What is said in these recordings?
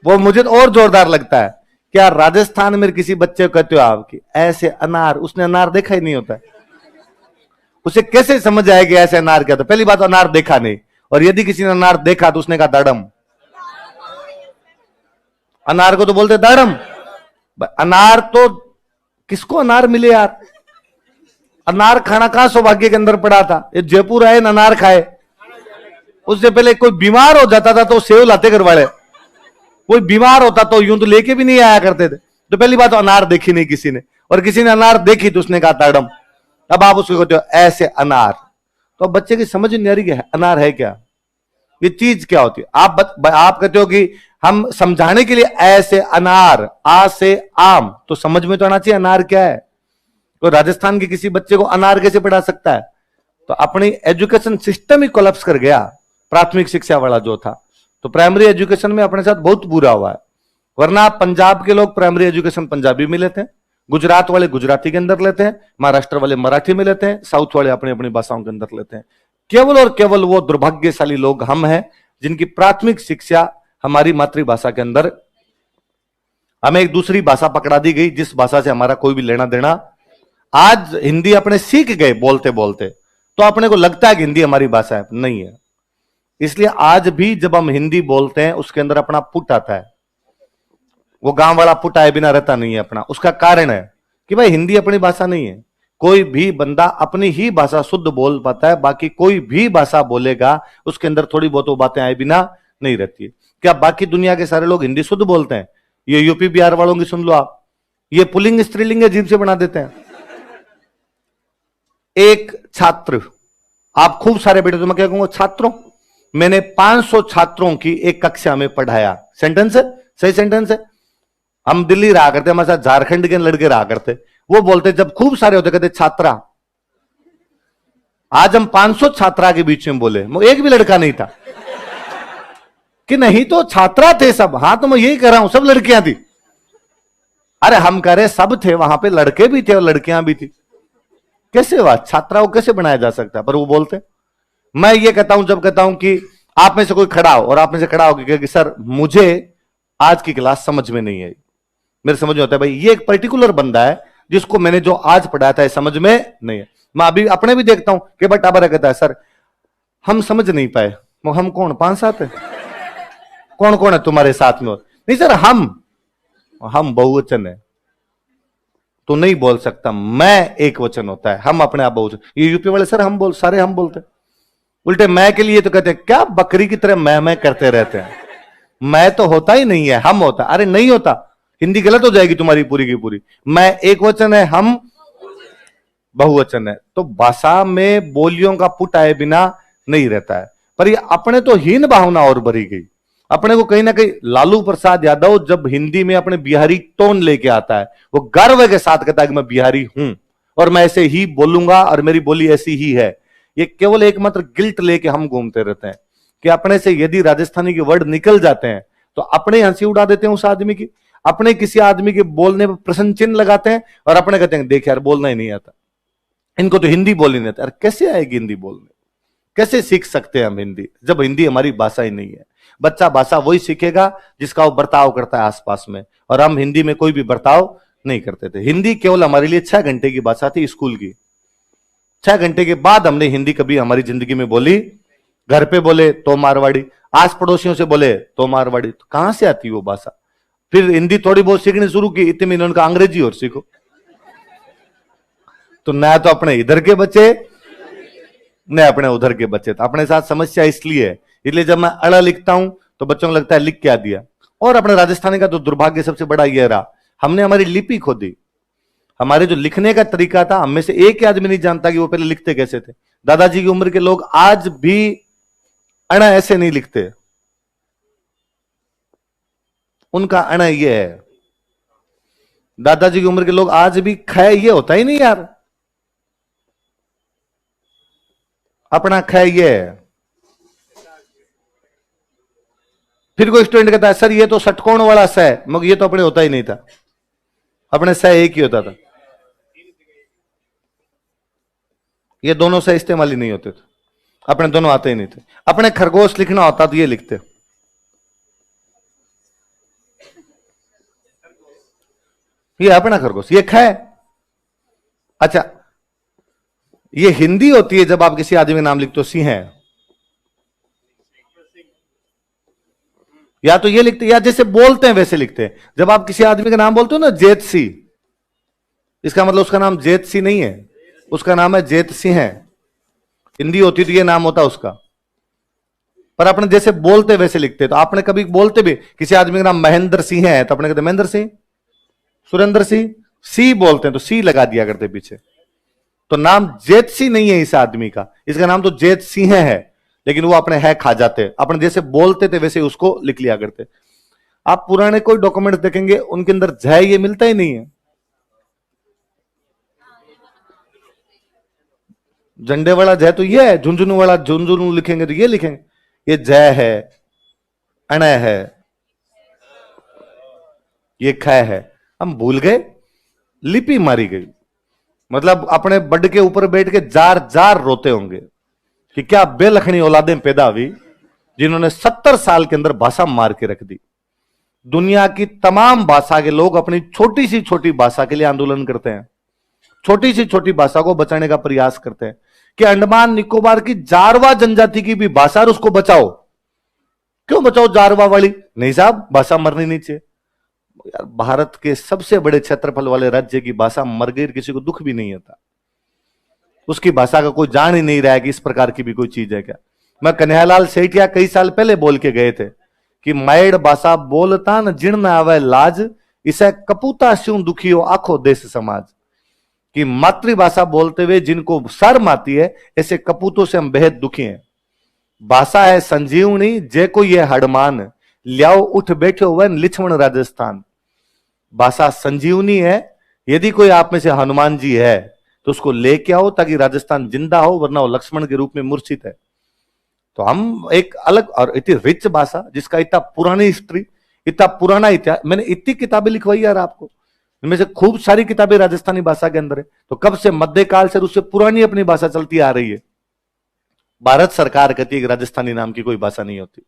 वो मुझे तो और जोरदार लगता है। क्या राजस्थान में किसी बच्चे को कहते हो आप कि ऐसे अनार, उसने अनार देखा ही नहीं होता है, उसे कैसे समझ आएगी ऐसे अनार क्या? तो पहली बात अनार देखा नहीं, और यदि किसी ने अनार देखा तो उसने कहा दाड़म। अनार को तो बोलते दाड़म। अनार तो किसको अनार मिले यार? अनार खाना कहां सौभाग्य के अंदर पड़ा था? ये जयपुर आए ना अनार खाए। उससे पहले कोई बीमार हो जाता था तो सेव लाते घर वाले, कोई बीमार होता तो यूं तो लेके भी नहीं आया करते थे। तो पहली बात तो अनार देखी नहीं किसी ने, और किसी ने अनार देखी तो उसने कहा दाड़म। अब आप उसको कहते हो ऐसे अनार, तो बच्चे की समझ नहीं आ रही है अनार है क्या, ये चीज क्या होती है। आप कहते हो कि हम समझाने के लिए ऐसे अनार, आ से आम, तो समझ में तो आना चाहिए अनार क्या है। तो राजस्थान के किसी बच्चे को अनार कैसे पढ़ा सकता है? तो अपनी एजुकेशन सिस्टम ही कोलैप्स कर गया, प्राथमिक शिक्षा वाला जो था। तो प्राइमरी एजुकेशन में अपने साथ बहुत बुरा हुआ है। वरना पंजाब के लोग प्राइमरी एजुकेशन पंजाबी में लेते हैं, गुजरात वाले गुजराती के अंदर लेते हैं, महाराष्ट्र वाले मराठी में लेते हैं, साउथ वाले अपनी अपनी भाषाओं के अंदर लेते हैं। केवल और केवल वो दुर्भाग्यशाली लोग हम हैं जिनकी प्राथमिक शिक्षा हमारी मातृभाषा के अंदर, हमें एक दूसरी भाषा पकड़ा दी गई जिस भाषा से हमारा कोई भी लेना देना। आज हिंदी अपने सीख गए बोलते बोलते, तो अपने को लगता है कि हिंदी हमारी भाषा है, नहीं है। इसलिए आज भी जब हम हिंदी बोलते हैं उसके अंदर अपना पुट आता है, वो गांव वाला पुट आए बिना रहता नहीं है अपना। उसका कारण है कि भाई हिंदी अपनी भाषा नहीं है। कोई भी बंदा अपनी ही भाषा शुद्ध बोल पाता है, बाकी कोई भी भाषा बोलेगा उसके अंदर थोड़ी बहुत वो बातें आए बिना नहीं रहती है। क्या बाकी दुनिया के सारे लोग हिंदी शुद्ध बोलते हैं? ये यूपी बिहार वालों की सुन लो आप, ये पुल्लिंग स्त्रीलिंग अजीब से बना देते हैं। एक छात्र, आप खूब सारे बेटे, तो मैं क्या कहूंगा छात्रों, मैंने 500 छात्रों की एक कक्षा में पढ़ाया। सेंटेंस है, सही सेंटेंस है। हम दिल्ली रहा करते, हमारे साथ झारखंड के लड़के रहा करते, वो बोलते जब खूब सारे होते कहते छात्रा। आज हम 500 छात्रा के बीच में बोले, एक भी लड़का नहीं था कि नहीं तो छात्रा थे सब। हाँ तो मैं यही कह रहा हूं सब लड़कियां थी। अरे हम कह रहे सब थे, वहां पे लड़के भी थे और लड़कियां भी थी। कैसे हुआ? छात्रा को कैसे बनाया जा सकता है? पर वो बोलते। मैं ये कहता हूं, जब कहता हूं कि आप में से कोई खड़ा हो और आप में से खड़ा हो कि सर मुझे आज की क्लास समझ में नहीं आई, मेरे समझ में होता है भाई ये एक पर्टिकुलर बंदा है जिसको मैंने जो आज पढ़ाया था समझ में नहीं है। मैं अभी अपने भी देखता हूं कि बट टाबर कहता है सर हम समझ नहीं पाए। हम कौन? 5-7 है? कौन कौन है तुम्हारे साथ में? नहीं सर हम बहुवचन है तो नहीं बोल सकता, मैं एक वचन होता है, हम अपने आप बहुवचन। ये यूपी वाले सर हम बोलते, उल्टे मैं के लिए तो कहते हैं क्या बकरी की तरह मैं करते रहते हैं। मैं तो होता ही नहीं है, हम होता। अरे नहीं होता, हिंदी गलत हो जाएगी तुम्हारी पूरी की पूरी। मैं एक वचन है, हम बहुवचन है। तो भाषा में बोलियों का पुट आए बिना नहीं रहता है। पर ये अपने तो हीन भावना और भरी गई। अपने को कहीं ना कहीं लालू प्रसाद यादव जब हिंदी में अपने बिहारी टोन लेके आता है, वो गर्व के साथ कहता है कि मैं बिहारी हूं और मैं ऐसे ही बोलूंगा और मेरी बोली ऐसी ही है। ये केवल एकमात्र गिल्ट लेके हम घूमते रहते हैं कि अपने से यदि राजस्थानी के वर्ड निकल जाते हैं तो अपने हंसी उड़ा देते हैं उस आदमी की, अपने किसी आदमी के बोलने पर प्रश्न चिन्ह लगाते हैं और अपने कहते हैं देख यार बोलना ही नहीं आता, इनको तो हिंदी बोलनी नहीं आता। अरे कैसे आएगी हिंदी बोलने? कैसे सीख सकते हैं हम हिंदी जब हिंदी हमारी भाषा ही नहीं है? बच्चा भाषा वही सीखेगा जिसका वो बर्ताव करता है आसपास में, और हम हिंदी में कोई भी बर्ताव नहीं करते थे। हिंदी केवल हमारे लिए 6 घंटे की भाषा थी स्कूल की। 6 घंटे के बाद हमने हिंदी कभी हमारी जिंदगी में बोली। घर पे बोले तो मारवाड़ी, आस पड़ोसियों से बोले तो मारवाड़ी, तो कहां से आती वो भाषा? फिर हिंदी थोड़ी बहुत सीखनी शुरू की, इतने में उनका अंग्रेजी और सीखो। तो न तो अपने इधर के बच्चे न अपने उधर के बच्चे। तो अपने साथ समस्या इसलिए जब मैं अड़ा लिखता हूं तो बच्चों को लगता है लिख क्या दिया। और अपने राजस्थानी का तो दुर्भाग्य सबसे बड़ा यह रहा, हमने हमारी लिपि खो दी। हमारे जो लिखने का तरीका था, हम में से एक आदमी नहीं जानता कि वो पहले लिखते कैसे थे। दादाजी की उम्र के लोग आज भी अणा ऐसे नहीं लिखते, उनका अणा ये है। दादाजी की उम्र के लोग आज भी खै ये होता ही नहीं यार, अपना खै ये है। फिर कोई स्टूडेंट कहता है सर ये तो षटकोण वाला स है, मगर ये तो अपने होता ही नहीं था, अपने स एक ही होता था। ये दोनों से इस्तेमाल ही नहीं होते थे, अपने दोनों आते ही नहीं थे। अपने खरगोश लिखना होता तो ये लिखते, ये अपना खरगोश, ये ख है। अच्छा, ये हिंदी होती है जब आप किसी आदमी का नाम लिखते हो सिंह है, या तो ये लिखते, या जैसे बोलते हैं वैसे लिखते हैं। जब आप किसी आदमी का नाम बोलते हो ना, जेत सी, इसका मतलब उसका नाम जेत सी नहीं है, उसका नाम है जेत सिंह है। हिंदी होती तो ये नाम होता उसका, पर अपने जैसे बोलते वैसे लिखते। तो आपने कभी बोलते भी किसी आदमी का नाम महेंद्र सिंह है तो अपने कहते महेंद्र सिंह, सुरेंद्र सिंह, सी बोलते हैं तो सी लगा दिया करते पीछे। तो नाम जेत सी नहीं है इस आदमी का, इसका नाम तो जेत सिंह है, लेकिन वो अपने है खा जाते, अपने जैसे बोलते थे वैसे उसको लिख लिया करते। आप पुराने कोई डॉक्यूमेंट देखेंगे उनके अंदर जय ये मिलता ही नहीं है। झंडे वाला जय तो ये है, झुंझुनू वाला झुंझुनू लिखेंगे तो ये लिखेंगे, ये जय है, अणय है, ये खय है। हम भूल गए, लिपि मारी गई। मतलब अपने बड के ऊपर बैठ के जार जार रोते होंगे कि क्या बेलखनी औलादें पैदा हुई जिन्होंने 70 साल के अंदर भाषा मार के रख दी। दुनिया की तमाम भाषा के लोग अपनी छोटी सी छोटी भाषा के लिए आंदोलन करते हैं, छोटी सी छोटी भाषा को बचाने का प्रयास करते हैं कि अंडमान निकोबार की जारवा जनजाति की भी भाषा, उसको बचाओ। क्यों बचाओ जारवा वाली? नहीं साहब, भाषा मरनी नहीं चाहिए। यार, भारत के सबसे बड़े क्षेत्रफल वाले राज्य की भाषा मर गई, किसी को दुख भी नहीं होता। उसकी भाषा का कोई जान ही नहीं रहा है कि इस प्रकार की भी कोई चीज है क्या। मैं कन्हैयालाल सेठिया कई साल पहले बोल के गए थे कि मैड भाषा बोलता न जिण न आवे लाज, इसे कपूता स्यूं दुखी हो आखो देश समाज। कि मातृभाषा बोलते हुए जिनको शर्म आती है, ऐसे कपूतों से हम बेहद दुखी हैं। भाषा है संजीवनी जे को ये हडमान, लियाओ उठ बैठो वन लिछवण राजस्थान। भाषा संजीवनी है, यदि कोई आप में से हनुमान जी है तो उसको लेके आओ ताकि राजस्थान जिंदा हो, वरना वो लक्ष्मण के रूप में मूर्छित है। तो हम एक अलग और इतनी रिच भाषा जिसका इतना पुरानी हिस्ट्री, इतना पुराना इतिहास, मैंने इतनी किताबें लिखवाई यार आपको, इनमें से खूब सारी किताबें राजस्थानी भाषा के अंदर है। तो कब से मध्यकाल से उससे पुरानी अपनी भाषा चलती आ रही है। भारत सरकार कहती है कि राजस्थानी नाम की कोई भाषा नहीं होती।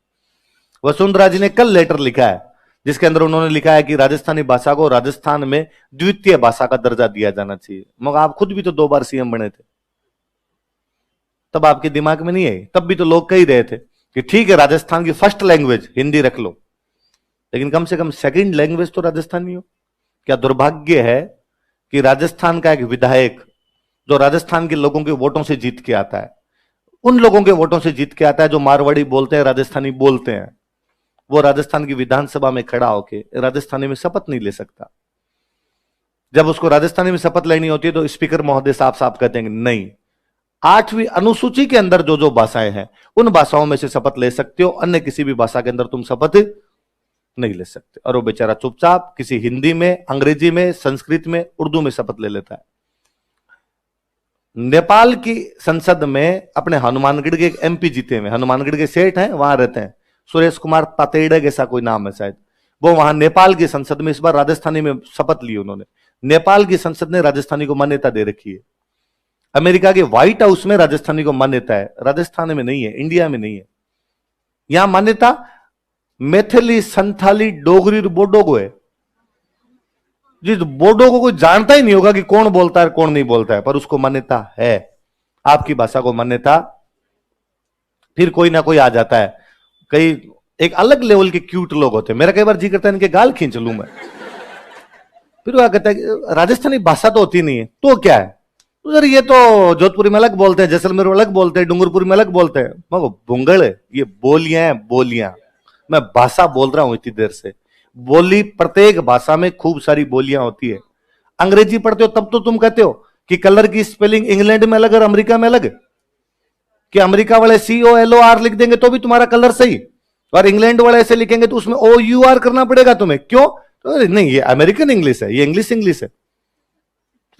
वसुंधरा जी ने कल लेटर लिखा है जिसके अंदर उन्होंने लिखा है कि राजस्थानी भाषा को राजस्थान में द्वितीय भाषा का दर्जा दिया जाना चाहिए। मगर आप खुद भी तो 2 बार सीएम बने थे, तब आपके दिमाग में नहीं आई? तब भी तो लोग कह रहे थे कि ठीक है राजस्थान की फर्स्ट लैंग्वेज हिंदी रख लो, लेकिन कम से कम सेकंड लैंग्वेज तो राजस्थानी हो। क्या दुर्भाग्य है कि राजस्थान का एक विधायक जो राजस्थान के लोगों के वोटों से जीत के आता है, उन लोगों के वोटों से जीत के आता है जो मारवाड़ी बोलते हैं, राजस्थानी बोलते हैं, वो राजस्थान की विधानसभा में खड़ा होके राजस्थानी में शपथ नहीं ले सकता। जब उसको राजस्थानी में शपथ लेनी होती है तो स्पीकर महोदय साफ साफ कहते हैं नहीं, 8वीं अनुसूची के अंदर जो जो भाषाएं हैं उन भाषाओं में से शपथ ले सकते हो, अन्य किसी भी भाषा के अंदर तुम शपथ नहीं ले सकते। और वो बेचारा चुपचाप किसी हिंदी में, अंग्रेजी में, संस्कृत में, उर्दू में शपथ ले लेता है। नेपाल की संसद में अपने हनुमानगढ़ के एक एमपी जीते हुए, हनुमानगढ़ के सेठ हैं, वहां रहते हैं, सुरेश कुमार तातेड़े जैसा कोई नाम है शायद, वो वहां नेपाल की संसद में इस बार राजस्थानी में शपथ ली उन्होंने। नेपाल की संसद ने राजस्थानी को मान्यता दे रखी है। अमेरिका के व्हाइट हाउस में राजस्थानी को मान्यता है, राजस्थान में नहीं है, इंडिया में नहीं है। यहां मान्यता मैथिली, संथाली, डोगरी और बोडो को है। जिस बोडो को कोई जानता ही नहीं होगा कि कौन बोलता है कौन नहीं बोलता है, पर उसको मान्यता है। आपकी भाषा को मान्यता, फिर कोई ना कोई आ जाता है। कई एक अलग लेवल के क्यूट लोग होते हैं, मेरा कई बार जी करता है इनके गाल खींच लूं मैं। फिर वो कहता है राजस्थानी भाषा तो होती नहीं है, तो क्या है? तो सर ये तो जोधपुरी में अलग बोलते हैं, जैसलमेर में अलग बोलते हैं, डूंगरपुर में अलग बोलते हैं। मैं भूंगड़ है, ये बोलियां हैं बोलियां। मैं भाषा बोल रहा हूं इतनी देर से। बोली, प्रत्येक भाषा में खूब सारी बोलियां होती है। अंग्रेजी पढ़ते हो तब तो तुम कहते हो कि कलर की स्पेलिंग इंग्लैंड में अलग और अमेरिका में अलग, कि अमेरिका वाले COLOR लिख देंगे तो भी तुम्हारा कलर सही, और इंग्लैंड वाले ऐसे लिखेंगे तो उसमें OUR करना पड़ेगा तुम्हें। क्यों? तो नहीं, ये अमेरिकन इंग्लिश है, ये इंग्लिश है।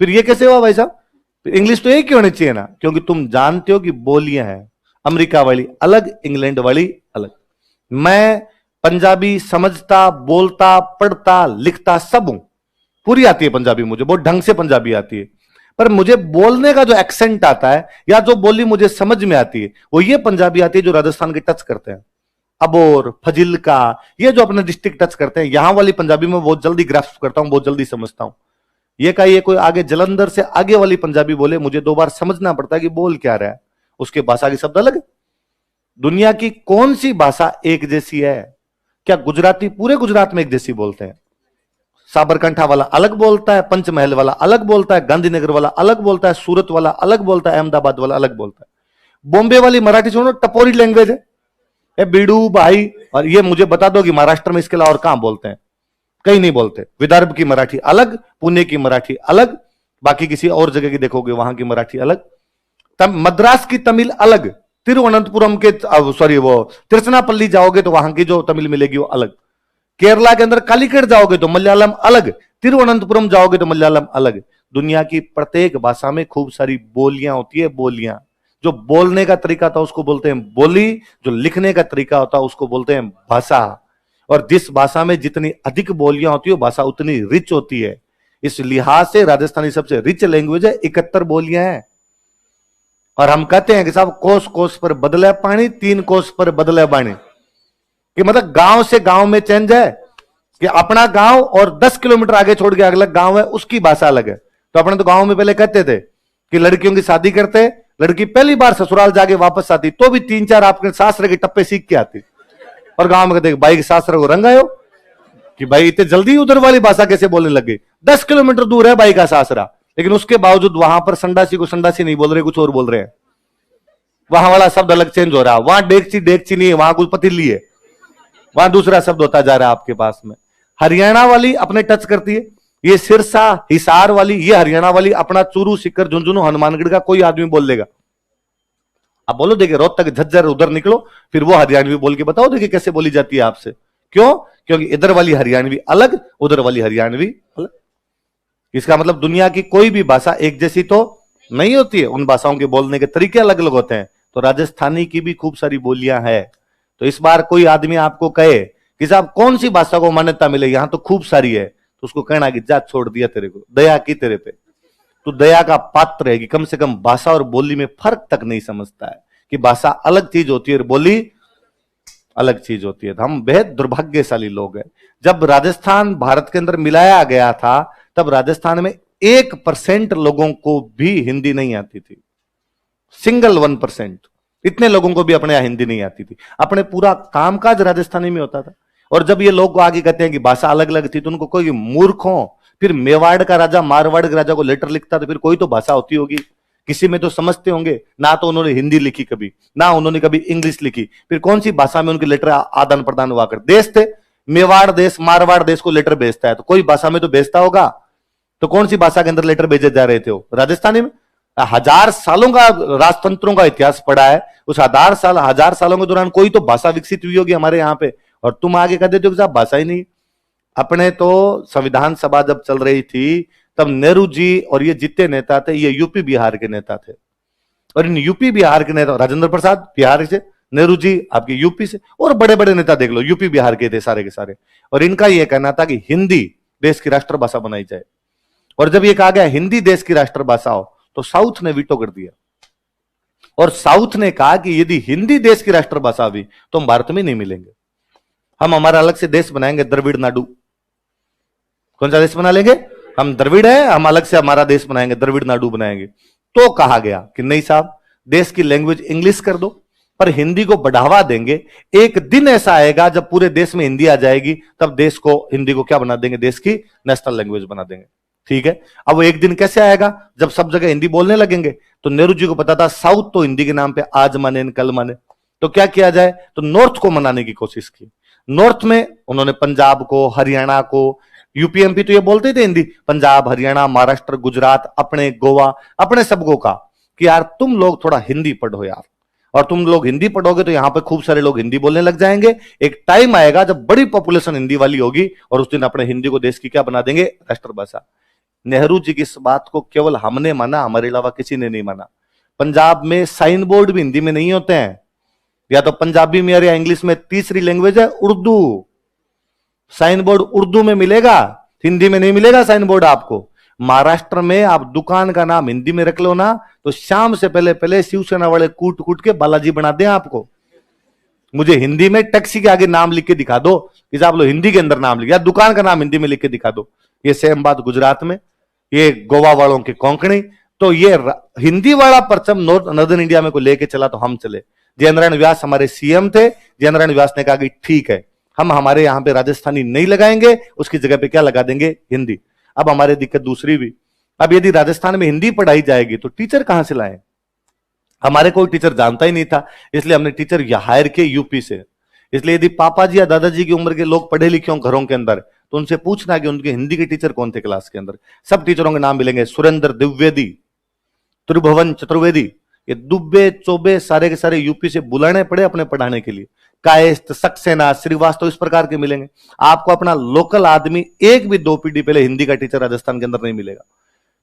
फिर ये कैसे हुआ भाई साहब? इंग्लिश तो एक ही होनी चाहिए ना, क्योंकि तुम जानते हो कि बोलियां हैं, अमेरिका वाली अलग, इंग्लैंड वाली अलग। मैं पंजाबी समझता, बोलता, पढ़ता, लिखता सब हूं, पूरी आती है पंजाबी मुझे, बहुत ढंग से पंजाबी आती है। पर मुझे बोलने का जो एक्सेंट आता है या जो बोली मुझे समझ में आती है वो ये पंजाबी आती है जो राजस्थान के टच करते हैं। अबोर, फजिल्का, ये जो अपने डिस्ट्रिक्ट टच करते हैं, यहां वाली पंजाबी में बहुत जल्दी ग्रास्प करता हूं, बहुत जल्दी समझता हूं। ये का ये कोई आगे जलंधर से आगे वाली पंजाबी बोले, मुझे 2 बार समझना पड़ता है कि बोल क्या रहा है, उसके भाषा के शब्द अलग। दुनिया की कौन सी भाषा एक जैसी है? क्या गुजराती पूरे गुजरात में एक जैसी बोलते हैं? साबरकांठा वाला अलग बोलता है, पंचमहल वाला अलग बोलता है, गांधीनगर वाला अलग बोलता है, सूरत वाला अलग बोलता है, अहमदाबाद वाला अलग बोलता है। बॉम्बे वाली मराठी सुनो, टपोरी लैंग्वेज है, बीड़ू भाई। और ये मुझे बता दो कि महाराष्ट्र में इसके अलावा और कहां बोलते हैं? कहीं नहीं बोलते। विदर्भ की मराठी अलग, पुणे की मराठी अलग, बाकी किसी और जगह की देखोगे वहां की मराठी अलग, मद्रास की तमिल अलग, तिरुवनंतपुरम के सॉरी वो तिरुचनापल्ली जाओगे तो वहां की जो तमिल मिलेगी वो अलग, केरला के अंदर कालीकट जाओगे तो मलयालम अलग, तिरुवनंतपुरम जाओगे तो मलयालम अलग। दुनिया की प्रत्येक भाषा में खूब सारी बोलियां होती है, बोलियां। जो बोलने का तरीका था उसको बोलते हैं बोली, जो लिखने का तरीका होता है उसको बोलते हैं भाषा। और जिस भाषा में जितनी अधिक बोलियां होती है भाषा उतनी रिच होती है। इस लिहाज से राजस्थानी सबसे रिच लैंग्वेज है, 71 बोलियां हैं। और हम कहते हैं कि साहब कोस कोस पर बदले पानी, 3 कोस पर बदले बाणी, कि मतलब गांव से गांव में चेंज है, कि अपना गांव और 10 किलोमीटर आगे छोड़ के अगला गांव है उसकी भाषा अलग है। तो अपने तो गांव में पहले कहते थे कि लड़कियों की शादी करते, लड़की पहली बार ससुराल जाके वापस आती तो भी 3-4 आपके सासरे के टप्पे सीख के आती, और गांव में कहते भाई के सासरे को रंग आयो, कि भाई इतने जल्दी उधर वाली भाषा कैसे बोलने लगे। 10 किलोमीटर दूर है भाई का सासरा, लेकिन उसके बावजूद वहां पर संडासी को संडासी नहीं बोल रहे, कुछ और बोल रहे हैं। वहां वाला शब्द अलग चेंज हो रहा है, वहां डेगची डेगची नहीं है, वहां कुछ पतीली है, वहां दूसरा शब्द होता जा रहा है आपके पास में। हरियाणा वाली अपने टच करती है, ये सिरसा हिसार वाली, ये हरियाणा वाली अपना चूरू सीकर झुंझुनू हनुमानगढ़ का कोई आदमी बोल लेगा। अब बोलो देखिए रोहतक झज्जर उधर निकलो, फिर वो हरियाणवी बोल के बताओ देखिए कैसे बोली जाती है आपसे। क्यों? क्योंकि इधर वाली हरियाणवी अलग, उधर वाली हरियाणवी अलग। इसका मतलब दुनिया की कोई भी भाषा एक जैसी तो नहीं होती है, उन भाषाओं के बोलने के तरीके अलग अलग होते हैं। तो राजस्थानी की भी खूब सारी बोलियां हैं। तो इस बार कोई आदमी आपको कहे कि साहब कौन सी भाषा को मान्यता मिले, यहां तो खूब सारी है, तो उसको कहना कि जा छोड़ दिया तेरे को, दया की तेरे पे, तो दया का पात्र है कि कम से कम भाषा और बोली में फर्क तक नहीं समझता है कि भाषा अलग चीज होती है और बोली अलग चीज होती है। तो हम बेहद दुर्भाग्यशाली लोग हैं। जब राजस्थान भारत के अंदर मिलाया गया था तब राजस्थान में 1% लोगों को भी हिंदी नहीं आती थी, सिंगल 1%। इतने लोगों को भी अपने यहां हिंदी नहीं आती थी, अपने पूरा कामकाज राजस्थानी में होता था। और जब ये लोग आगे कहते हैं कि भाषा अलग अलग थी तो उनको कोई मूर्खों, फिर मेवाड़ का राजा मारवाड़ के राजा को लेटर लिखता तो फिर कोई तो भाषा होती होगी, किसी में तो समझते होंगे ना। तो उन्होंने हिंदी लिखी कभी ना, उन्होंने कभी इंग्लिश लिखी, फिर कौन सी भाषा में उनके लेटर आदान प्रदान हुआ कर। देश थे मेवाड़ देश, मारवाड़ देश को लेटर भेजता है तो कोई भाषा में तो भेजता होगा, तो कौन सी भाषा के अंदर लेटर भेजे जा रहे थे? वो राजस्थानी में। 1000 सालों का राजतंत्रों का इतिहास पड़ा है, उस 1000 सालों के दौरान कोई तो भाषा विकसित हुई होगी हमारे यहाँ पे, और तुम आगे कह देते हो कि साहब भाषा ही नहीं। अपने तो संविधान सभा जब चल रही थी तब नेहरू जी और ये जितने नेता थे ये यूपी बिहार के नेता थे, और इन यूपी बिहार के नेता, राजेंद्र प्रसाद बिहार से, नेहरू जी आपके यूपी से, और बड़े बड़े नेता देख लो यूपी बिहार के थे सारे के सारे। और इनका यह कहना था कि हिंदी देश की राष्ट्रभाषा बनाई जाए। और जब ये कहा गया हिंदी देश की राष्ट्रभाषा हो तो साउथ ने वीटो कर दिया, और साउथ ने कहा कि यदि हिंदी देश की राष्ट्रभाषा हुई तो हम भारत में नहीं मिलेंगे, हम हमारा अलग से देश बनाएंगे, द्रविड़ नाडु। कौन सा देश बना लेंगे? हम द्रविड़ है, हम अलग से हमारा देश बनाएंगे, द्रविड़ नाडु बनाएंगे। तो कहा गया कि नहीं साहब, देश की लैंग्वेज इंग्लिश कर दो पर हिंदी को बढ़ावा देंगे। एक दिन ऐसा आएगा जब पूरे देश में हिंदी आ जाएगी, तब देश को, हिंदी को क्या बना देंगे? देश की नेशनल लैंग्वेज बना देंगे। ठीक है, अब वो एक दिन कैसे आएगा? जब सब जगह हिंदी बोलने लगेंगे। तो नेहरू जी को पता था साउथ तो हिंदी के नाम पे आज माने कल माने, तो क्या किया जाए? तो नॉर्थ को मनाने की कोशिश की। नॉर्थ में उन्होंने पंजाब को, हरियाणा को, यूपीएमपी तो ये बोलते थे हिंदी, पंजाब, हरियाणा, महाराष्ट्र, गुजरात, अपने गोवा, अपने सबको कहा कि यार तुम लोग थोड़ा हिंदी पढ़ो यार, और तुम लोग हिंदी पढ़ोगे तो यहां पे खूब सारे लोग हिंदी बोलने लग जाएंगे। एक टाइम आएगा जब बड़ी पॉपुलेशन हिंदी वाली होगी और उस दिन अपने हिंदी को देश की क्या बना देंगे? राष्ट्रभाषा। नेहरू जी की इस बात को केवल हमने माना, हमारे अलावा किसी ने नहीं माना। पंजाब में साइन बोर्ड भी हिंदी में नहीं होते हैं, या तो पंजाबी में या इंग्लिश में। तीसरी लैंग्वेज है उर्दू, साइन बोर्ड उर्दू में मिलेगा, हिंदी में नहीं मिलेगा साइन बोर्ड आपको। महाराष्ट्र में आप दुकान का नाम हिंदी में रख लो ना, तो शाम से पहले पहले शिवसेना वाले कूट कूट के बालाजी बना दें आपको। मुझे हिंदी में टैक्सी के आगे नाम लिख के दिखा दो कि साहब लो हिंदी के अंदर नाम लिख, या दुकान का नाम हिंदी में लिख के दिखा दो। ये सेम बात गुजरात में, ये गोवा वालों के कोंकणी। तो ये हिंदी वाला परचम नॉर्दर्न इंडिया में को लेके चला तो हम चले। जयेंद्र नारायण व्यास हमारे सीएम थे। जयेंद्र नारायण व्यास ने कहा कि ठीक है, हम हमारे यहां पे राजस्थानी नहीं लगाएंगे, उसकी जगह पे क्या लगा देंगे, हिंदी। अब हमारी दिक्कत दूसरी भी, अब यदि राजस्थान में हिंदी पढ़ाई जाएगी तो टीचर कहां से लाएं? हमारे कोई टीचर जानता ही नहीं था, इसलिए हमने टीचर हायर किए यूपी से। इसलिए यदि पापा जी या दादाजी की उम्र के लोग पढ़े लिखे हों घरों के अंदर, तो उनसे पूछना कि उनके हिंदी के टीचर कौन थे क्लास के अंदर। सब टीचरों के नाम मिलेंगे, सुरेंद्र द्विवेदी, त्रिभुवन चतुर्वेदी, ये दुब्बे चौबे सारे के सारे यूपी से बुलाने पड़े अपने पढ़ाने के लिए। कायस्थ, सक्सेना, श्रीवास्तव, इस प्रकार के मिलेंगे। आपको अपना लोकल आदमी एक भी 2 पीढ़ी पहले हिंदी का टीचर राजस्थान के अंदर नहीं मिलेगा,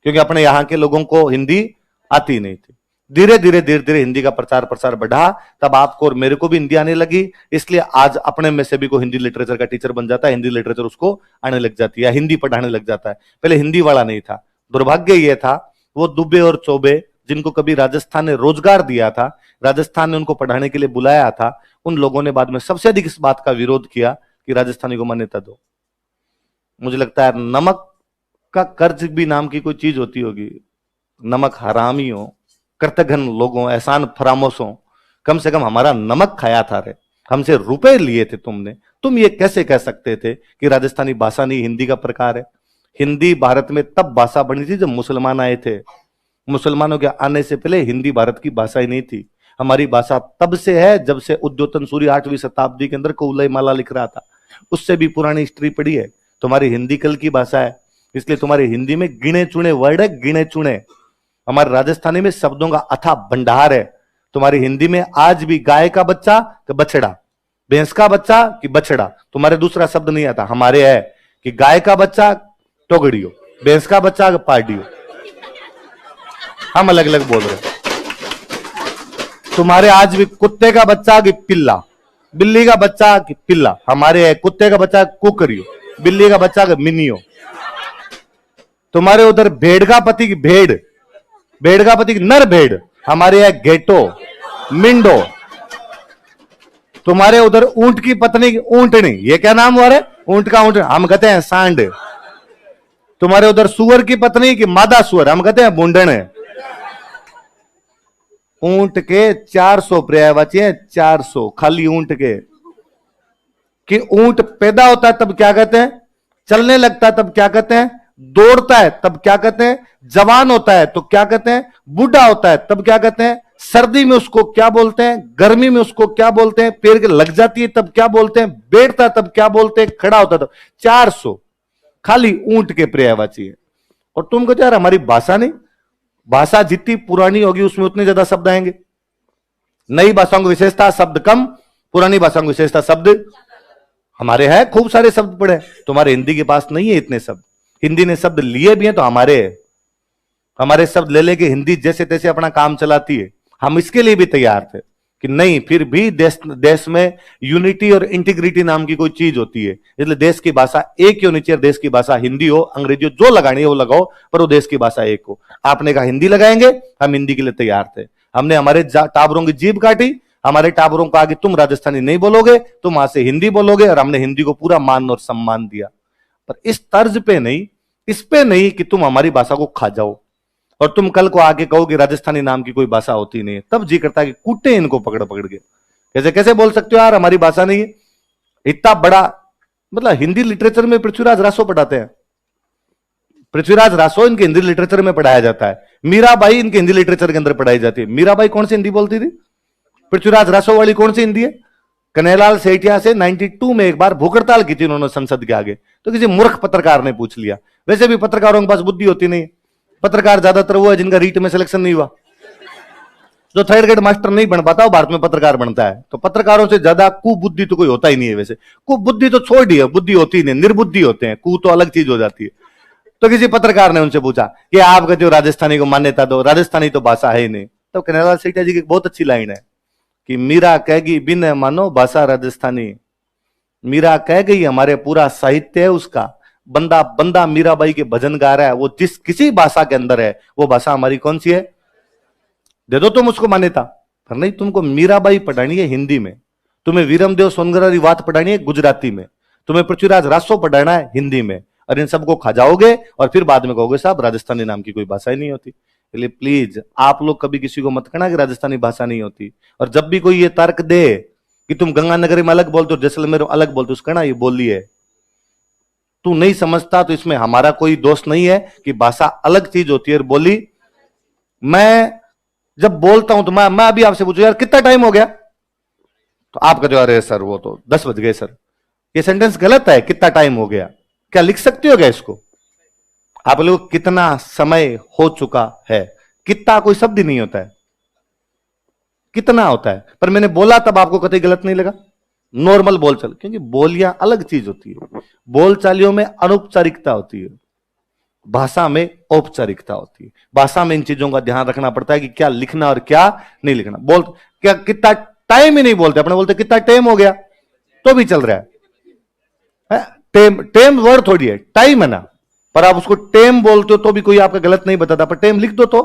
क्योंकि अपने यहां के लोगों को हिंदी आती नहीं थी। धीरे धीरे हिंदी का प्रचार प्रसार बढ़ा, तब आपको और मेरे को भी हिंदी आने लगी। इसलिए आज अपने में से भी को हिंदी लिटरेचर का टीचर बन जाता है, हिंदी लिटरेचर उसको आने लग जाती है, हिंदी पढ़ाने लग जाता है। पहले हिंदी वाला नहीं था। दुर्भाग्य यह था, वो दुब्बे और चौबे जिनको कभी राजस्थान ने रोजगार दिया था, राजस्थान ने उनको पढ़ाने के लिए बुलाया था, उन लोगों ने बाद में सबसे अधिक इस बात का विरोध किया कि राजस्थानी को मान्यता दो। मुझे लगता है नमक का कर्ज भी नाम की कोई चीज होती होगी। नमक हरामियों, कृतघ्न लोगों, एहसान फरामोशों, कम से कम हमारा नमक खाया था रे, हमसे रुपए लिए थे तुमने। तुम ये कैसे कह सकते थे कि राजस्थानी भाषा नहीं हिंदी का प्रकार है? हिंदी भारत में तब भाषा बनी थी जब मुसलमान आए थे। मुसलमानों के आने से पहले हिंदी भारत की भाषा ही नहीं थी। हमारी भाषा तब से है जब से उद्योतन सूर्य 8वीं शताब्दी के अंदर कौलय माला लिख रहा था, उससे भी पुरानी हिस्ट्री पड़ी है। तुम्हारी हिंदी कल की भाषा है, इसलिए तुम्हारी हिंदी में गिने चुने वर्ड है, गिने चुने। हमारे राजस्थानी में शब्दों का अथाह भंडार है। तुम्हारी हिंदी में आज भी गाय का बच्चा कि बछड़ा, भैंस का बच्चा कि बछड़ा, तुम्हारे दूसरा शब्द नहीं आता। हमारे है कि गाय का बच्चा टोगड़ियो, भैंस का बच्चा पार्टियो। हम अलग अलग बोल रहे हैं। तुम्हारे आज भी कुत्ते का बच्चा कि पिल्ला, बिल्ली का बच्चा कि पिल्ला। हमारे है कुत्ते का बच्चा कुकरियो, बिल्ली का बच्चा कि मिनियो। तुम्हारे उधर भेड़ का पति की भेड़, भेड़ का पति की नर भेड़। हमारे है गेटो, मिंडो। तुम्हारे उधर ऊंट की पत्नी की ऊंटनी, ये क्या नाम हुआ रे? ऊंट का ऊंट, हम कहते हैं सांड। तुम्हारे उधर सुअर की पत्नी की मादा सुअर, हम कहते हैं बूंडन। ऊंट के 400 पर्यायवाची हैं, 400 खाली ऊंट के। कि ऊंट पैदा होता है तब क्या कहते हैं? चलने लगता है तब क्या कहते हैं? दौड़ता है तब क्या कहते हैं? जवान होता है तो क्या कहते हैं? बूढ़ा होता है तब क्या कहते हैं? सर्दी में उसको क्या बोलते हैं? गर्मी में उसको क्या बोलते हैं? पैर के लग जाती है तब क्या बोलते हैं? बैठता है तब क्या बोलते हैं? खड़ा होता है तब। 400 खाली ऊंट के पर्यायवाची है। और तुम कहते यार हमारी भाषा नहीं। भाषा जितनी पुरानी होगी उसमें उतने ज्यादा शब्द आएंगे। नई भाषाओं की विशेषता शब्द कम, पुरानी भाषाओं की विशेषता शब्द। हमारे है खूब सारे शब्द पड़े, तुम्हारे हिंदी के पास नहीं है इतने शब्द। हिंदी ने शब्द लिए भी हैं तो हमारे शब्द ले लेके हिंदी जैसे तैसे अपना काम चलाती है। हम इसके लिए भी तैयार थे कि नहीं, फिर भी देश में यूनिटी और इंटीग्रिटी नाम की कोई चीज होती है। इसलिए देश की भाषा एक ही होनी चाहिए। देश की भाषा हिंदी हो, अंग्रेजी हो, जो लगानी है वो लगाओ, पर वो देश की भाषा एक हो। आपने कहा हिंदी लगाएंगे, हम हिंदी के लिए तैयार थे। हमने हमारे टाबरों की जीभ काटी, हमारे टाबरों को आगे तुम राजस्थानी नहीं बोलोगे, तुम वहां से हिंदी बोलोगे, और हमने हिंदी को पूरा मान और सम्मान दिया। पर इस तर्ज पे नहीं, इस पे नहीं कि तुम हमारी भाषा को खा जाओ और तुम कल को आके कहो कि राजस्थानी नाम की कोई भाषा होती नहीं है। तब जी करता है कि कूटे इनको पकड़ पकड़ के। कैसे कैसे बोल सकते हो यार हमारी भाषा नहीं है? इतना बड़ा, मतलब हिंदी लिटरेचर में पृथ्वीराज रासो पढ़ाते हैं। पृथ्वीराज रासो इनके हिंदी लिटरेचर में पढ़ाया जाता है। मीराबाई इनके हिंदी लिटरेचर के अंदर पढ़ाई जाती है। मीराबाई कौन सी हिंदी बोलती थी? पृथ्वीराज रासो वाली कौन सी हिंदी है? कन्हैयालाल सेठिया से 92 में एक बार भूख हड़ताल की थी उन्होंने संसद के आगे, तो किसी मूर्ख पत्रकार ने पूछ लिया। वैसे भी पत्रकारों के पास बुद्धि होती नहीं। पत्रकार ज्यादातर वो है जिनका रीट में सिलेक्शन नहीं हुआ, जो थर्ड ग्रेड मास्टर नहीं बन पाता वो भारत में पत्रकार बनता है। तो पत्रकारों से ज्यादा कुबुद्धि तो कोई होता ही नहीं है। वैसे कुबुद्धि तो छोड़ दी है, बुद्धि होती नहीं, निर्बुद्धि होते हैं। कु तो अलग चीज हो जाती है। तो किसी पत्रकार ने उनसे पूछा कि आप कहते हो राजस्थानी को मान्यता दो, राजस्थानी तो भाषा है ही नहीं। तो कन्हैयालाल सेठिया जी की बहुत अच्छी लाइन है कि मीरा कहेगी बिन मानो भाषा राजस्थानी। मीरा कह गई हमारे पूरा साहित्य है उसका। बंदा बंदा मीराबाई के भजन गा रहा है, वो जिस किसी भाषा के अंदर है, वो भाषा हमारी कौन सी है? दे दो तुम उसको मान्यता। पर नहीं, तुमको मीराबाई पढ़ानी है हिंदी में, तुम्हें वीरमदेव सोनगरारी वात पढ़ानी है गुजराती में, तुम्हें पृथ्वीराज रासो पढ़ाना है हिंदी में, और इन सबको खा जाओगे और फिर बाद में कहोगे साहब राजस्थानी नाम की कोई भाषा ही नहीं होती। इसलिए प्लीज आप लोग कभी किसी को मत कहना कि राजस्थानी भाषा नहीं होती। और जब भी कोई ये तर्क दे कि तुम गंगानगरी में अलग बोलते हो, जैसलमेर में अलग बोलते हो, उसका ना ये बोली है, तू नहीं समझता तो इसमें हमारा कोई दोष नहीं है कि भाषा अलग चीज होती है और बोली। मैं जब बोलता हूं तो मैं अभी आपसे पूछू यार कितना टाइम हो गया, तो आप कहते हो अरे सर वो तो 10 बज गए सर। ये सेंटेंस गलत है, कितना टाइम हो गया क्या लिख सकते हो क्या इसको? आप लोग कितना समय हो चुका है, कितना कोई शब्द ही नहीं होता है, कितना होता है। पर मैंने बोला तब आपको कतई गलत नहीं लगा, नॉर्मल बोलचाल, क्योंकि बोलियां अलग चीज होती है। बोलचालियों में अनौपचारिकता होती है, भाषा में औपचारिकता होती है। भाषा में इन चीजों का ध्यान रखना पड़ता है कि क्या लिखना और क्या नहीं लिखना। बोल क्या कितना टाइम ही नहीं बोलते, अपने बोलते कितना टाइम हो गया तो भी चल रहा है। टेम वर्ड थोड़ी है, टाइम है ना, पर आप उसको टेम बोलते हो तो भी कोई आपका गलत नहीं बताता, पर टेम लिख दो तो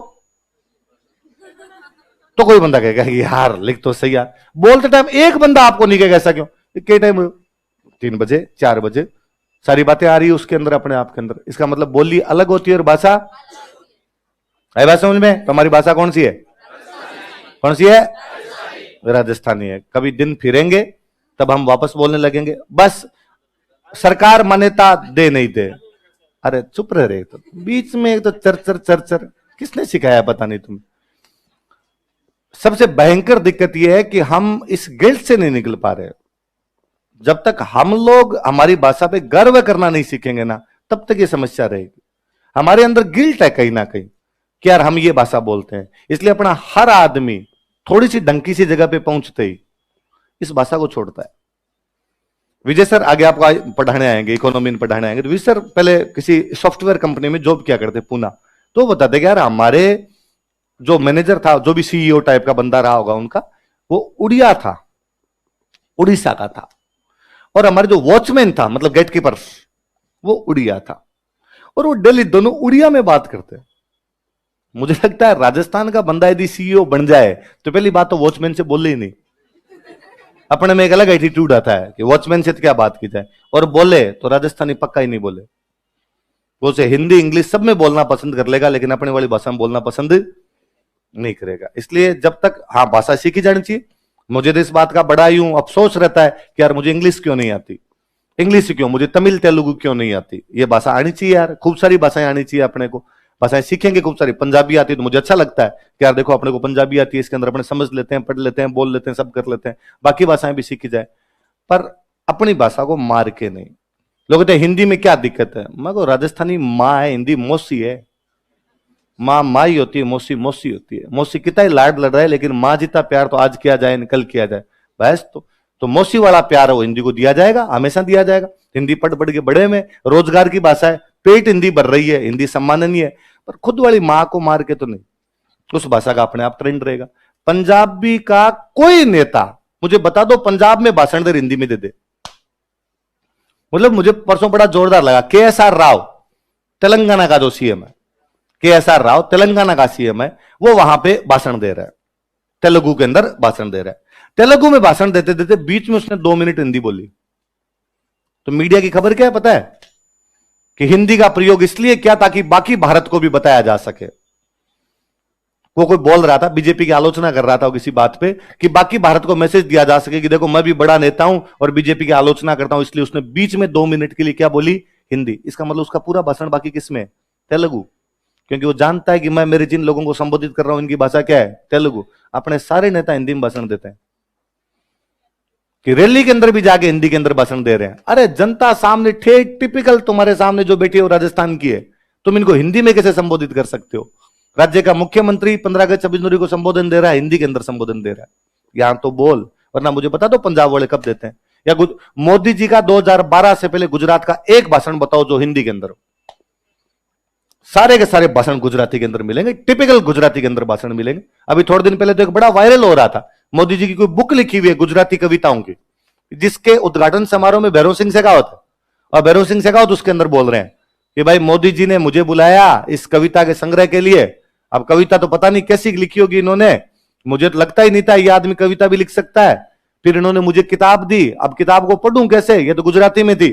कोई बंदा कहेगा यार लिख तो सही यार। बोलते टाइम एक बंदा आपको नहीं कहेगा ऐसा क्यों, क्या टाइम 3 बजे 4 बजे, सारी बातें आ रही है उसके अंदर अपने आप के अंदर। इसका मतलब बोली अलग होती है और भाषा है। बात समझ में? तो हमारी भाषा कौन सी है? कौन सी है? राजस्थानी है। कभी दिन फिरेंगे तब हम वापस बोलने लगेंगे, बस सरकार मान्यता दे नहीं दे। अरे चुप रह रहे, तो बीच में एक तो चर किसने सिखाया पता नहीं तुम्हें। सबसे भयंकर दिक्कत यह है कि हम इस गिल्ट से नहीं निकल पा रहे। जब तक हम लोग हमारी भाषा पे गर्व करना नहीं सीखेंगे ना, तब तक ये समस्या रहेगी। हमारे अंदर गिल्ट है कहीं ना कहीं कि यार हम ये भाषा बोलते हैं, इसलिए अपना हर आदमी थोड़ी सी ढंकी सी जगह पे पहुंचते ही इस भाषा को छोड़ता है। विजय सर आगे आपको पढ़ाने आएंगे, इकोनॉमी में पढ़ाने आएंगे। तो विजय सर पहले किसी सॉफ्टवेयर कंपनी में जॉब किया करते पूना, तो बताते कि यार हमारे जो मैनेजर था, जो भी सीईओ टाइप का बंदा रहा होगा उनका, वो उड़िया था, उड़ीसा का था। और हमारे जो वॉचमैन था, मतलब गेट कीपर, वो उड़िया था। और वो डेली दोनों उड़िया में बात करते। मुझे लगता है राजस्थान का बंदा यदि सीईओ बन जाए तो पहली बात तो वॉचमैन से बोले ही नहीं। अपने में एक अलग एटीट्यूड आता है कि वॉचमैन से तो क्या बात की जाए, और बोले तो राजस्थानी पक्का ही नहीं बोले। वो से हिंदी इंग्लिश सब में बोलना पसंद कर लेगा, लेकिन अपने वाली भाषा में बोलना पसंद नहीं करेगा। इसलिए जब तक हाँ भाषा सीखी जानी चाहिए। मुझे तो इस बात का बड़ा यूं अफसोस रहता है कि यार मुझे इंग्लिश क्यों नहीं आती, इंग्लिश क्यों, मुझे तमिल तेलुगु क्यों नहीं आती। ये भाषा आनी चाहिए यार, खूब सारी भाषाएं आनी चाहिए अपने को। भाषाएं सीखेंगे खूब सारी। पंजाबी आती है तो मुझे अच्छा लगता है कि यार देखो अपने को पंजाबी आती है, इसके अंदर अपने समझ लेते हैं, पढ़ लेते हैं, बोल लेते हैं, सब कर लेते हैं। बाकी भाषाएं भी सीखी जाए, पर अपनी भाषा को मार के नहीं। लोग कहते हैं हिंदी में क्या दिक्कत है। मैं को राजस्थानी माँ है, हिंदी मौसी है। माँ माँ ही होती है, मौसी मौसी होती है। मौसी कितना ही लाड लड़ रहा है, लेकिन माँ जितना प्यार तो आज किया जाए कल किया जाए बस। तो मौसी वाला प्यार है वो हिंदी को दिया जाएगा, हमेशा दिया जाएगा। हिंदी पढ़ पढ़ के बड़े में, रोजगार की भाषा है, पेट हिंदी भर रही है, हिंदी सम्माननीय है, पर खुद वाली माँ को मार के तो नहीं। उस भाषा का अपने आप ट्रेंड रहेगा। पंजाबी का कोई नेता मुझे बता दो पंजाब में भाषण दे हिंदी में दे दे। मतलब मुझे परसों बड़ा जोरदार लगा, KSR राव तेलंगाना का जो सीएम है, KSR राव तेलंगाना का सीएम है, वो वहां पे भाषण दे रहा है, तेलुगु के अंदर भाषण दे रहा है। तेलुगु में भाषण देते देते बीच में उसने 2 मिनट हिंदी बोली। तो मीडिया की खबर क्या है पता है? कि हिंदी का प्रयोग इसलिए किया ताकि बाकी भारत को भी बताया जा सके। वो कोई बोल रहा था, बीजेपी की आलोचना कर रहा था किसी बात पे, कि बाकी भारत को मैसेज दिया जा सके कि देखो मैं भी बड़ा नेता हूं और बीजेपी की आलोचना करता हूं। इसलिए उसने बीच में 2 मिनट के लिए क्या बोली? हिंदी। इसका मतलब उसका पूरा भाषण बाकी किसमें? तेलुगु। क्योंकि वो जानता है कि मैं मेरे जिन लोगों को संबोधित कर रहा हूं इनकी भाषा क्या है? तेलुगु। अपने सारे नेता हिंदी में भाषण देते हैं कि रैली के अंदर भी जाके हिंदी के अंदर भाषण दे रहे हैं। अरे जनता सामने टिपिकल तुम्हारे सामने जो बैठी है वो राजस्थान की है, तुम इनको हिंदी में कैसे संबोधित कर सकते हो? राज्य का मुख्यमंत्री 15 अगस्त 26 जनवरी को संबोधन दे रहा है, हिंदी के अंदर संबोधन दे रहा है। यहां तो बोल, वरना मुझे बता दो पंजाब वाले कब देते हैं? या मोदी जी का 2012 से पहले गुजरात का एक भाषण बताओ जो हिंदी के अंदर हो। सारे के सारे भाषण गुजराती के अंदर मिलेंगे, टिपिकल गुजराती के अंदर भाषण मिलेंगे। अभी थोड़े दिन पहले तो एक बड़ा वायरल हो रहा था, मोदी जी की कोई बुक लिखी हुई है गुजराती कविताओं की, जिसके उद्घाटन समारोह में भैरव सिंह शेखावत है, और भैरव सिंह शेखावत उसके अंदर बोल रहे हैं कि भाई मोदी जी ने मुझे बुलाया इस कविता के संग्रह के लिए। अब कविता तो पता नहीं कैसी लिखी होगी इन्होंने, मुझे तो लगता ही नहीं था ये आदमी कविता भी लिख सकता है। फिर इन्होंने मुझे किताब दी, अब किताब को पढ़ूं कैसे, ये तो गुजराती में थी।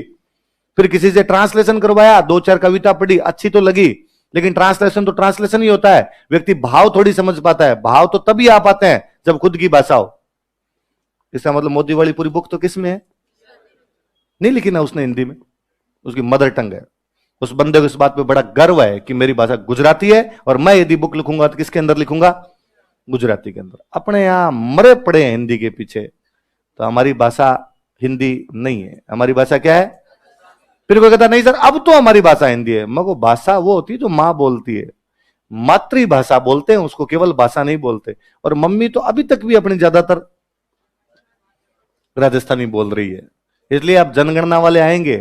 फिर किसी से ट्रांसलेशन करवाया, 2-4 कविता पढ़ी, अच्छी तो लगी, लेकिन ट्रांसलेशन तो ट्रांसलेशन ही होता है, व्यक्ति भाव थोड़ी समझ पाता है। भाव तो तभी आ पाते हैं जब खुद की भाषा हो। इसका मतलब मोदी वाली पूरी बुक तो किस में है? नहीं लिखी ना उसने हिंदी में, उसकी मदर टंग है। उस बंदे को इस बात पे बड़ा गर्व है कि मेरी भाषा गुजराती है, और मैं यदि बुक लिखूंगा तो किसके अंदर लिखूंगा? गुजराती के अंदर। अपने यहां मरे पड़े हैं हिंदी के पीछे, तो हमारी भाषा हिंदी नहीं है, हमारी भाषा क्या है? फिर कोई कहता नहीं सर अब तो हमारी भाषा हिंदी है। मगर भाषा वो होती है जो मां बोलती है, मातृभाषा बोलते हैं उसको, केवल भाषा नहीं बोलते। और मम्मी तो अभी तक भी अपनी ज्यादातर राजस्थानी बोल रही है। इसलिए अब जनगणना वाले आएंगे,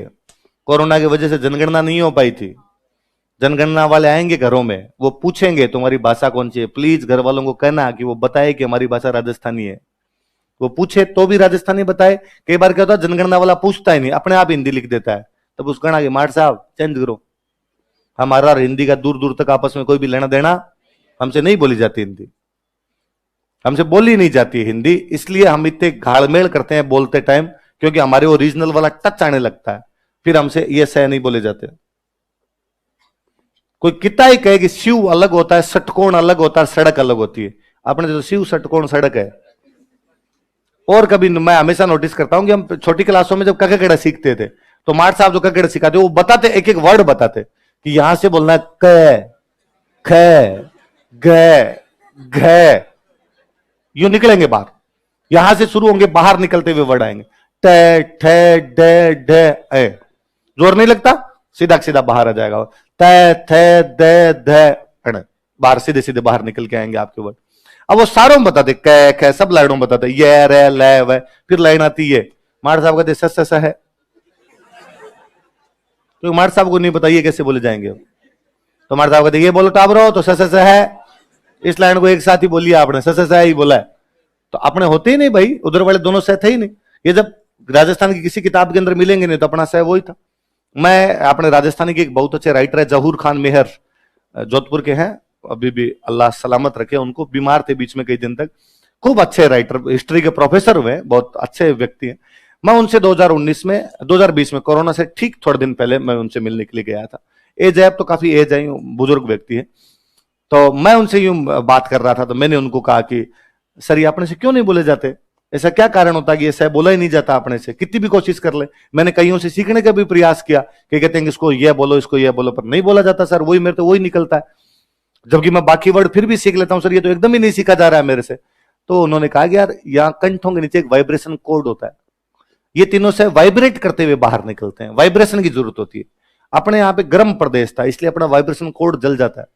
कोरोना की वजह से जनगणना नहीं हो पाई थी, जनगणना वाले आएंगे घरों में, वो पूछेंगे तुम्हारी भाषा कौन सी है। प्लीज घर वालों को कहना कि वो बताए कि हमारी भाषा राजस्थानी है। वो पूछे तो भी राजस्थानी बताए। कई बार क्या होता है, जनगणना वाला पूछता ही नहीं, अपने आप हिंदी लिख देता है। तब उस गणा के मार साहब चेंज करो, हमारा हिंदी का दूर दूर तक आपस में कोई भी लेना देना, हमसे नहीं बोली जाती हिंदी, हमसे बोली नहीं जाती हिंदी। इसलिए हम इतने घाड़मेल करते हैं बोलते टाइम, क्योंकि हमारे वो रीजनल वाला टच आने लगता है, फिर हमसे ये सह नहीं बोले जाते। कोई कितना ही कहे कि शिव अलग होता है, षटकोण अलग होता है, सड़क अलग होती है। अपने तो शिव षटकोण सड़क है। और कभी मैं हमेशा नोटिस करता हूं कि हम छोटी क्लासों में जब ककड़ा सीखते थे, तो मार साहब जो ककड़ा सिखाते वो बताते, एक एक वर्ड बताते कि यहां से बोलना है क, ख, घ, घ, यूं निकलेंगे बाहर, यहां से शुरू होंगे, बाहर निकलते हुए वर्ड आएंगे, ट, ठ, ड, ढ, ए। जोर नहीं लगता, सीधा सीधा बाहर आ जाएगा। त, थ, द, ध, बाहर सीधे सीधे बाहर निकल के आएंगे आपके वर्ड। अब वो सारों में बताते, क, ख, सब लाइनों में बताते, ये, रे, ले, व। फिर लाइन आती है, मार साहब कहते स, स है, तो मार साहब को नहीं पता ये कैसे बोले जाएंगे। तो मार साहब कहते ये बोलो टाबरो, तो स, स है। इस लाइन को एक साथ ही बोलिए आपने, स, स ही बोला है। तो अपने होते ही नहीं भाई, उधर वाले दोनों सह थे ही नहीं। ये जब राजस्थान की किसी किताब के अंदर मिलेंगे नहीं तो अपना सह वही था। मैं अपने राजस्थानी के एक बहुत अच्छे राइटर है जहूर खान मेहर, जोधपुर के हैं, अभी भी अल्लाह सलामत रखे उनको, बीमार थे बीच में कई दिन तक, खूब अच्छे राइटर, हिस्ट्री के प्रोफेसर हुए, बहुत अच्छे व्यक्ति हैं। मैं उनसे 2020 में कोरोना से ठीक थोड़े दिन पहले मैं उनसे मिलने के लिए गया था। एज है, तो काफी एज है, बुजुर्ग व्यक्ति है। तो मैं उनसे यूं बात कर रहा था, तो मैंने उनको कहा कि सर ये अपने से क्यों नहीं बोले जाते, ऐसा क्या कारण होता है कि ये सह बोला ही नहीं जाता अपने से, कितनी भी कोशिश कर ले। मैंने कईयों से सीखने का भी प्रयास किया कि कहते हैं कि इसको ये बोलो, इसको ये बोलो, पर नहीं बोला जाता सर, वही मेरे तो वही निकलता है। जबकि मैं बाकी वर्ड फिर भी सीख लेता हूं, सर ये तो एकदम ही नहीं सीखा जा रहा है मेरे से। तो उन्होंने कहा कि यार यहाँ कंठों के नीचे एक वाइब्रेशन कोड होता है, ये तीनों से वाइब्रेट करते हुए बाहर निकलते हैं, वाइब्रेशन की जरूरत होती है। अपने यहाँ पे गर्म प्रदेश था इसलिए अपना वाइब्रेशन कोड जल जाता है,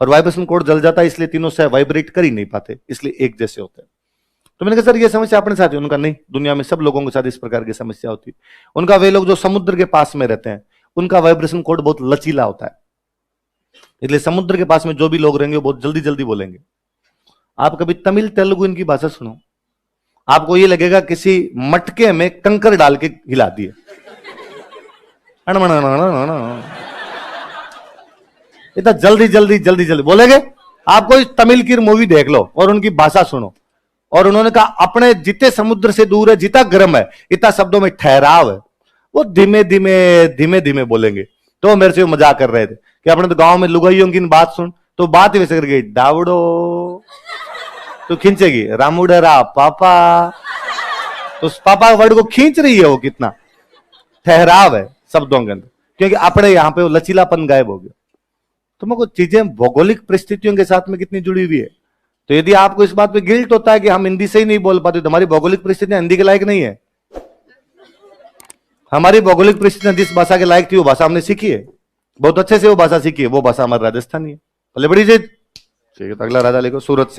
और वाइब्रेशन कोड जल जाता है इसलिए तीनों से वाइब्रेट कर ही नहीं पाते, इसलिए एक जैसे होते हैं। तो मैंने कहा सर ये समस्या अपने साथ है? उनका नहीं, दुनिया में सब लोगों के साथ इस प्रकार की समस्या होती है। उनका वे लोग जो समुद्र के पास में रहते हैं उनका वाइब्रेशन कोड बहुत लचीला होता है, इसलिए समुद्र के पास में जो भी लोग रहेंगे वो बहुत जल्दी जल्दी बोलेंगे। आप कभी तमिल तेलुगु इनकी भाषा सुनो, आपको ये लगेगा किसी मटके में कंकर डाल के हिला दिए, इतना जल्दी जल्दी जल्दी जल्दी बोलेंगे। आप कोई तमिल की मूवी देख लो और उनकी भाषा सुनो। और उन्होंने कहा अपने जितने समुद्र से दूर है, जितना गर्म है, इतना शब्दों में ठहराव है, वो धीमे धीमे धीमे धीमे बोलेंगे। तो मेरे से मजाक कर रहे थे कि अपने तो गांव में लुगाइयों की बात सुन, तो बात ही वैसे करके डावड़ो तो खींचेगी, रामुडरा पापा, तो उस पापा वर्ड को खींच रही है, वो कितना ठहराव है शब्दों के अंदर, क्योंकि अपने यहां पे वो लचीलापन गायब हो गया। तो मेरे को चीजें भौगोलिक परिस्थितियों के साथ में कितनी जुड़ी हुई है। तो यदि आपको इस बात पे गिल्ट होता है कि हम हिंदी से ही नहीं बोल पाते, तो हमारी भौगोलिक परिस्थितियां हिंदी के लायक नहीं है। हमारी भौगोलिक परिस्थितियां जिस भाषा के लायक थी वो भाषा हमने सीखी है, बहुत अच्छे से वो भाषा सीखी है, वो भाषा हमारी राजस्थानी है। भले बड़ी चीज। ठीक है, अगला राजा लिखो सूरत से।